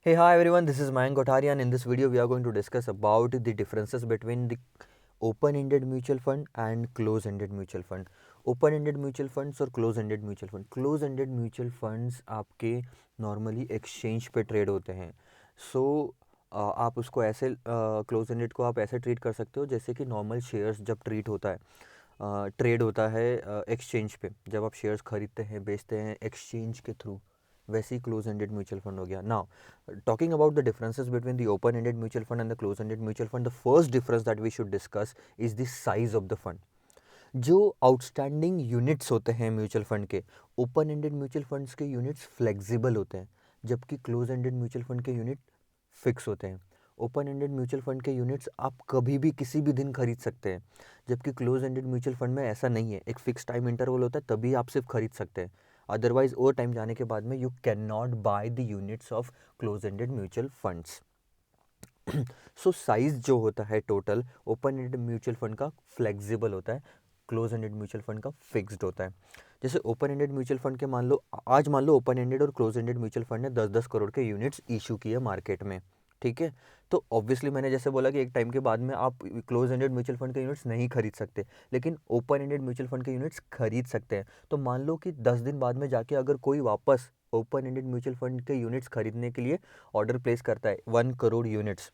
Hey, hi everyone, this is Mayank Kothari, and in this video we are going to discuss about the differences between the open-ended mutual fund and close-ended mutual fund. Open-ended mutual funds और close-ended mutual fund. Close-ended mutual funds आपके normally exchange पे trade होते हैं. So आप उसको ऐसे close-ended को आप ऐसे treat कर सकते हो जैसे कि normal shares जब treat होता है ट्रेड होता है एक्सचेंज पे, जब आप शेयर्स खरीदते हैं बेचते हैं एक्सचेंज के थ्रू, वैसे ही क्लोज एंडेड म्यूचुअल फंड हो गया. Now talking about the differences between the open ended mutual fund and the close ended mutual fund, the first difference that we should discuss is the size of the fund. जो outstanding units होते हैं mutual fund के, open ended mutual funds के units flexible होते हैं, जबकि close ended mutual fund के unit fix होते हैं. ओपन एंडेड म्यूचुअल फंड के यूनिट्स आप कभी भी किसी भी दिन खरीद सकते हैं, जबकि क्लोज एंडेड म्यूचुअल फंड में ऐसा नहीं है. एक फिक्स टाइम इंटरवल होता है, तभी आप सिर्फ खरीद सकते हैं. अदरवाइज ओवर टाइम जाने के बाद में you can not by the units of close ended mutual funds. So size जो होता है total open ended mutual fund का फ्लेक्सिबल होता है, क्लोज एंडेड म्यूचुअल फंड का फिक्स्ड होता है. जैसे ओपन एंडेड म्यूचुअल फंड के मान लो ओपन एंडेड और क्लोज एंडेड म्यूचुअल फंड ने 10-10 करोड़ के यूनिट्स इशू किए मार्केट में. ठीक है, तो ऑब्वियसली मैंने जैसे बोला कि एक टाइम के बाद में आप क्लोज एंडेड म्यूचुअल फंड के यूनिट्स नहीं खरीद सकते, लेकिन ओपन एंडेड म्यूचुअल फंड के यूनिट्स खरीद सकते हैं. तो मान लो कि 10 दिन बाद में जाके अगर कोई वापस ओपन एंडेड म्यूचुअल फंड के यूनिट्स खरीदने के लिए ऑर्डर प्लेस करता है 1 करोड़ यूनिट्स,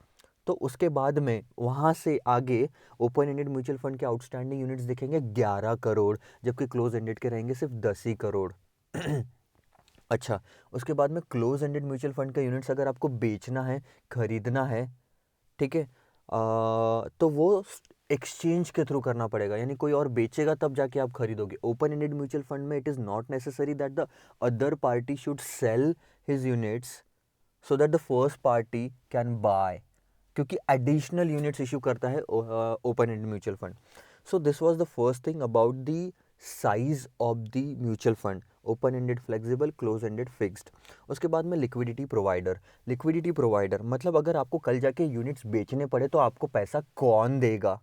तो उसके बाद में वहाँ से आगे ओपन एंडेड म्यूचुअल फंड के आउटस्टैंडिंग यूनिट्स दिखेंगे 11 करोड़, जबकि क्लोज एंडेड के रहेंगे सिर्फ 10 ही करोड़. अच्छा, उसके बाद में क्लोज एंडेड म्यूचुअल फंड के यूनिट्स अगर आपको बेचना है, खरीदना है, ठीक है, तो वो एक्सचेंज के थ्रू करना पड़ेगा, यानी कोई और बेचेगा तब जाके आप खरीदोगे. ओपन एंडेड म्यूचुअल फंड में it is not necessary that the other party should sell his units so that the first party can buy, क्योंकि एडिशनल यूनिट्स इशू करता है open and mutual fund. So this was the first thing about the size of the mutual fund, open ended flexible, close ended fixed. उसके बाद में liquidity provider मतलब अगर आपको कल जाके यूनिट्स बेचने पड़े तो आपको पैसा कौन देगा.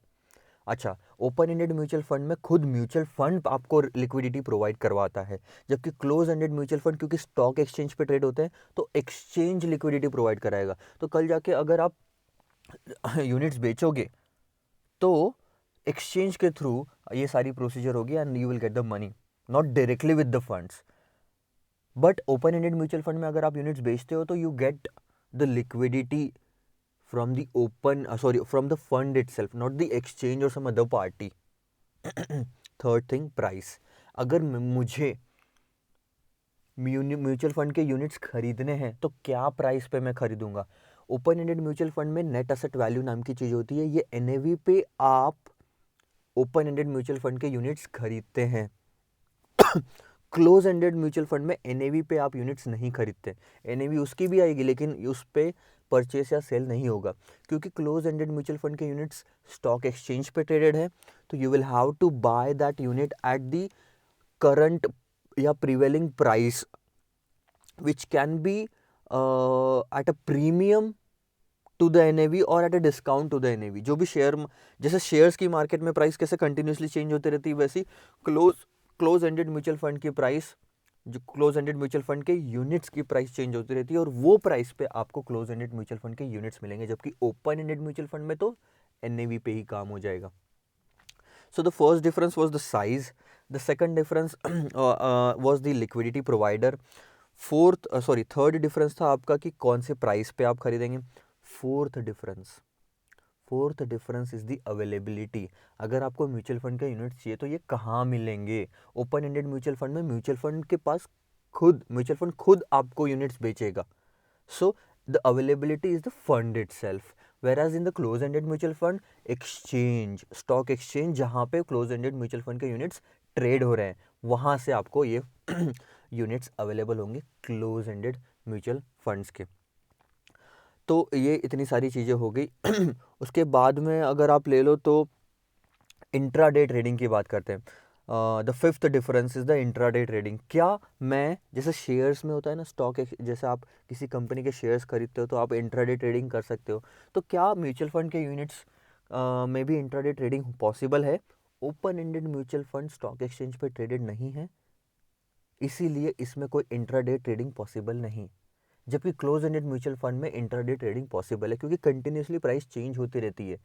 अच्छा, ओपन एंडेड म्यूचुअल फंड में खुद म्यूचुअल फंड आपको लिक्विडिटी प्रोवाइड करवाता है, जबकि क्लोज एंडेड म्यूचुअल फंड क्योंकि स्टॉक एक्सचेंज पे ट्रेड होते हैं तो एक्सचेंज लिक्विडिटी प्रोवाइड कराएगा. तो कल जाके अगर आप यूनिट्स बेचोगे तो एक्सचेंज के थ्रू ये सारी प्रोसीजर होगी and you will get the money, not directly with the funds. But open ended mutual fund में अगर आप यूनिट्स बेचते हो तो you get the liquidity from the from the fund itself, not the exchange और some other party. Third thing, price. अगर मुझे mutual fund के यूनिट्स खरीदने हैं तो क्या प्राइस पे मैं खरीदूंगा. ओपन एंडेड म्यूचुअल फंड में नेट एसेट वैल्यू नाम की चीज़ होती है, ये एनएवी पे आप ओपन एंडेड म्यूचुअल फंड के यूनिट्स खरीदते हैं. क्लोज एंडेड म्यूचुअल फंड में एनएवी पे आप यूनिट्स नहीं खरीदते. एनएवी उसकी भी आएगी लेकिन उस पे परचेस या सेल नहीं होगा, क्योंकि क्लोज एंडेड म्यूचुअल फंड के यूनिट्स स्टॉक एक्सचेंज पे ट्रेडेड है, तो you will have to buy that unit at the current या prevailing price which can be at a premium to the NAV और at a discount to the NAV. जो भी share, जैसे shares की market में price कैसे continuously change होती रहती है, वैसी क्लोज एंडेड म्यूचुअल फंड की प्राइस, जो क्लोज एंडेड म्यूचुअल फंड के यूनिट्स की प्राइस चेंज होती रहती है और वो प्राइस पे आपको क्लोज एंडेड म्यूचुअल फंड के यूनिट्स मिलेंगे, जबकि ओपन एंडेड म्यूचुअल फंड में तो एनएवी पे ही काम हो जाएगा. So the first difference was the size. The second difference was the liquidity provider. Third difference था आपका कि कौन से प्राइस पे आप खरीदेंगे. Fourth difference is the availability. अगर आपको म्यूचुअल फंड का यूनिट चाहिए तो ये कहाँ मिलेंगे. ओपन एंडेड म्यूचुअल फंड में म्यूचुअल फंड खुद आपको यूनिट्स बेचेगा. So the availability is the fund itself. Whereas in the close-ended mutual fund, stock exchange जहाँ पे क्लोज-एंडेड म्यूचुअल फंड के यूनिट्स ट्रेड हो रहे हैं, वहाँ से आपको ये यूनिट्स अवेलेबल होंगे क्लोज-एंडेड म्यूचुअल फंड्स के. तो ये इतनी सारी चीज़ें हो गई. उसके बाद में अगर आप ले लो तो इंट्राडे ट्रेडिंग की बात करते हैं. The fifth difference is the intraday trading. क्या मैं, जैसे शेयर्स में होता है ना, जैसे आप किसी कंपनी के शेयर्स खरीदते हो तो आप इंट्राडे ट्रेडिंग कर सकते हो, तो क्या म्यूचुअल फंड के यूनिट्स में भी इंट्राडे ट्रेडिंग पॉसिबल है. Open ended mutual fund stock exchange पे ट्रेडेड नहीं है, इसीलिए इसमें कोई इंट्राडे ट्रेडिंग पॉसिबल नहीं. जबकि क्लोज एंडेड म्यूचुअल फंड में इंट्राडे ट्रेडिंग पॉसिबल है, क्योंकि कंटिन्यूसली प्राइस चेंज होती रहती है।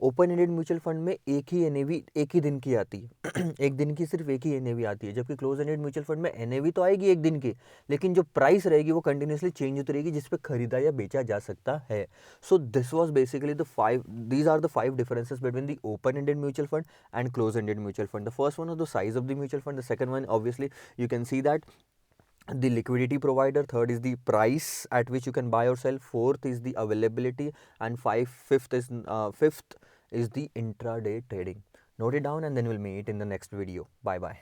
ओपन एंडेड म्यूचुअल फंड में एक ही एनएवी एक ही दिन की आती है एक दिन की सिर्फ एक ही एनएवी आती है, जबकि क्लोज एंडेड म्यूचुअल फंड में एनएवी तो आएगी एक दिन की, लेकिन जो प्राइस रहेगी वो कंटिन्यूसली चेंज होती रहेगी, जिस पे खरीदा या बेचा जा सकता है। So this was basically these are the 5 differences between the open ended mutual fund and close ended mutual fund. The first one was the size of the mutual fund. The second one, obviously, you can see that the liquidity provider. Third is the price at which you can buy or sell. Fourth is the availability, and fifth is the intraday trading. Note it down, and then we'll meet in the next video. Bye bye.